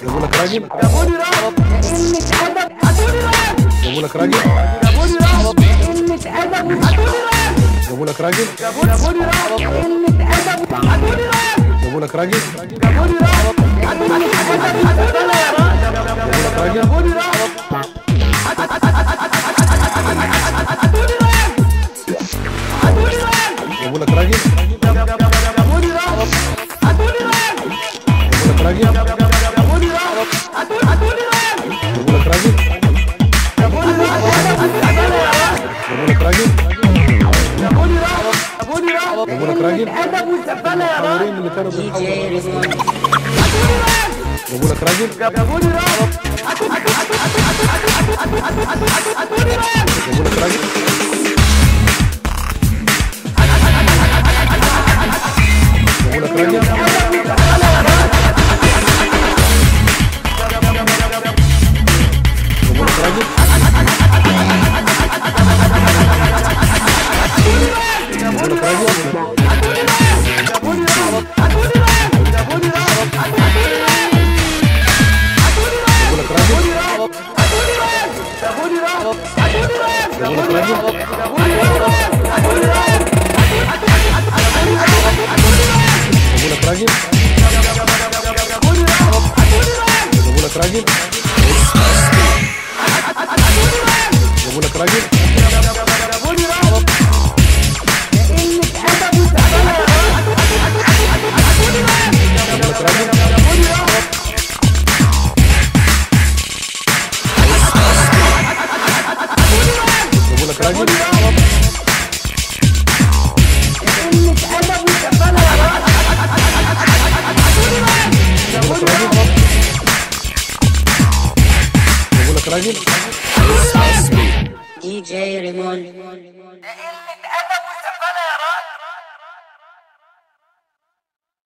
جابولك راجل. جابولي راب قلة أدب هاتولي راب. جابولك راجل. جابولي راب قلة أدب هاتولي راب. جابولك راجل. جابولي راب قلة أدب هاتولي راب. جابولك راجل. جابولي راب هاتولي أدب هاتولي راب. جابولك راجل. جابولي راب هاتولي راب. هاتولي راب. جابولك راجل. جابولي راب هاتولي راب. جابولك راجل. جابولي راب هاتولي راب. جابولك راجل. جابولي راب جابولك راجل. جابولي راب جابولي راب جابولك راجل. أدب والزبالة يا راب. اللي كانوا بيحاولوا هاتولي راب. جابولك راجل. جابولي راب هاتولي راب. جابولك راجل. جابولك راجل. جابولك راجل. جابولك راجل. جابولك راجل. جابولك راجل. جابولك راجل. جابولك راجل. جابولك راجل. جابولك راجل. جابولك راجل. جابولك راجل. DJ Ramon.